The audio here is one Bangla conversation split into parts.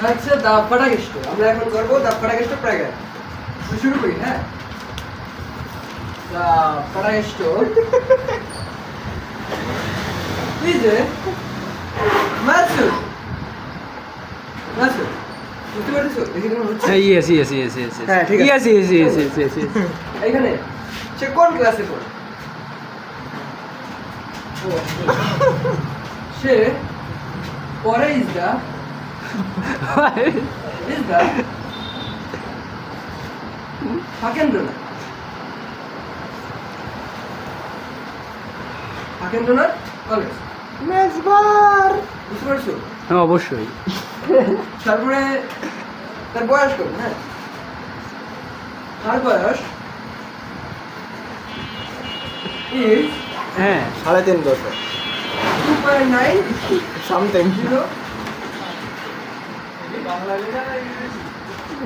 আচ্ছা দাপ্পাটা কেষ্ট আমরা এখন করবো দাপ্পাটা কেষ্ট প্রায় শুরু করি হ্যাঁ দাপ্পাটা কেষ্ট ইজে মাসুদ মাসুদ বুঝতে পারছো দেখি কেমন হচ্ছে ইয়েস ইয়েস ইয়েস ইয়েস হ্যাঁ, ঠিক আছে। Yes yes yes yes yes এখানে সে কোন ক্লাসে পড়ে ও, সে পরে ইজ দা হাকেন্দ্রনাথ হাকেন্দ্রনাথ কলেজ মেজবার বুঝতে পারছো হ্যাঁ অবশ্যই তারপরে তার বয়স কত হ্যাঁ তার বয়স is হ্যাঁ 3.5 বছর 2.9 সামথিং zero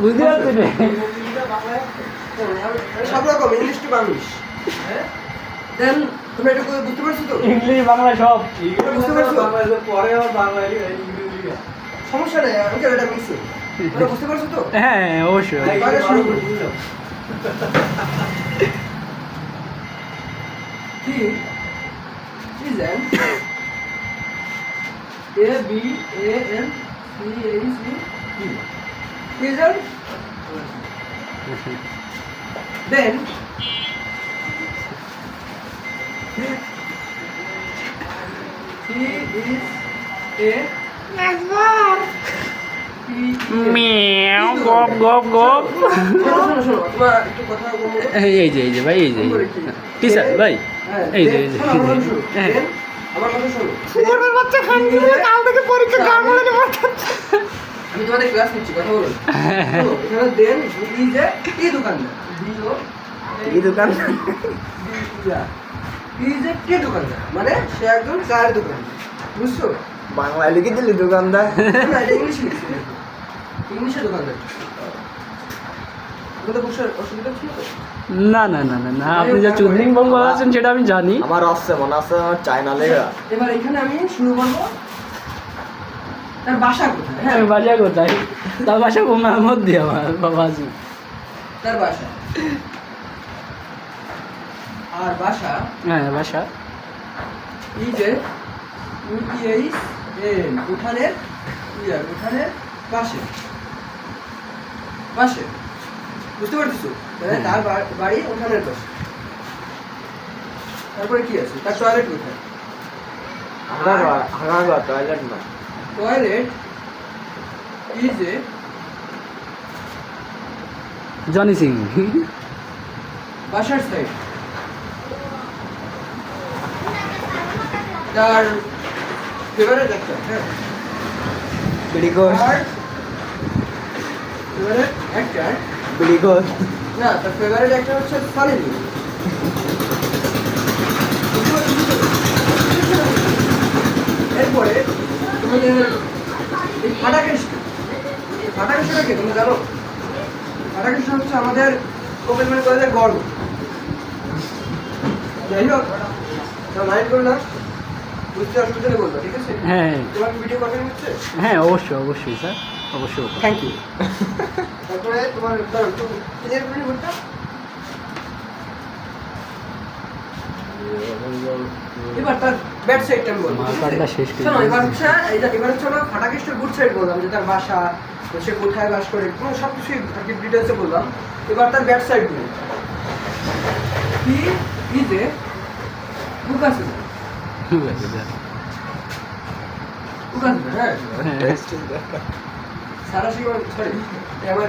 বুঝতে পারছি না সব রকম ইংলিশ টু বাংলিশ দেন তোমরা এটা বুঝতে পারছো তো ইংলিশ বাংলা সব বুঝতে পারছো পরে আবার বাংলা সমস্যা নেই আমি এটা মিক্সিং তোমরা বুঝতে পারছো তো হ্যাঁ অবশ্যই তাহলে শুরু করি He is an A-B-A-N-C-H-E. He is an then he is a meow গপ গপ গপ শোনো শোনো তোমরা একটু কথা বলো এই যে ভাই এই যে টিচার ভাই এই যে হ্যাঁ আমার কথা শোনো সুমনের বাচ্চা খান দিলে কাল থেকে পরীক্ষা গান বলে নেব আমি তোমাদের ক্লাস নিচ্ছি কথা বলো শোনো, এখানে দেন ইজ এ টি দোকানদার এই দোকান ইজ এ টি দোকানদার মানে সে একজন চায়ের দোকানদার বুঝছো বাংলায় লিখে দিলি দোকানদার না এটা ইংলিশে লিখছি ইংলিশে দোকানদার তোমাদের বুঝতে অসুবিধা ছিল তো না না না না না আপনি যা চুদলিং বল বলাচ্ছেন সেটা আমি জানি আমার আসছে মনে আছে আমার চায়না লেগা এবার এখানে আমি শুরু করবো তার বাসা কোথায় হ্যাঁ হ্যাঁ বাসা কোথায় তার বাসা বোমার মধ্যে আমার বাবাজি তার বাসা আর বাসা হ্যাঁ বাসা এই যে UTHN উঠানের উঠানের পাশে পাশে বুঝতে পারছিস তার বাড়ি উঠানের পাশে তারপরে কি আছে তার টয়লেট কোথায় হাঙ্গা টয়লেট না toilet is a Johnny Singh বাসার সাইড তার ফেভারিট একটা হ্যাঁ বিড়িগোস আর ফেভারিট অ্যাক্টর বিড়িগোস না তার ফেভারিট অ্যাক্টর হচ্ছে সানি লিওন এরপরে তোমাদের এই ফাটাকেশটা কে তুমি জানো ফাটাকেশ হচ্ছে আমাদের কোপেনহেগেন কলেজের গর্ব যাই হোক মাইন্ড করো না বুঝতে অসুবিধা নেই বলবো ঠিক আছে হ্যাঁ তোমার ভিডিও কন্টেন্ট হচ্ছে হ্যাঁ অবশ্যই অবশ্যই স্যার অবশ্যই থ্যাংক ইউ তারপরে তোমার একটু ক্লিয়ার করে বলটা এবার তার ব্যাড সাইডটা আমি বলবো আমার কার্ডটা শেষ করে শোনো এবার দিয়েছি। হচ্ছে এবার হচ্ছে আমরা ফাটাকেস্টের গুড সাইড বললাম যে তার বাসা সে কোথায় বাস করে কোনো সব কিছুই আর কি ডিটেলসে বললাম এবার তার ব্যাড সাইড বলি কি ইজে বুক আছে ঠিক আছে স্যার বুক আছে হ্যাঁ হ্যাঁ সারা সরি আমার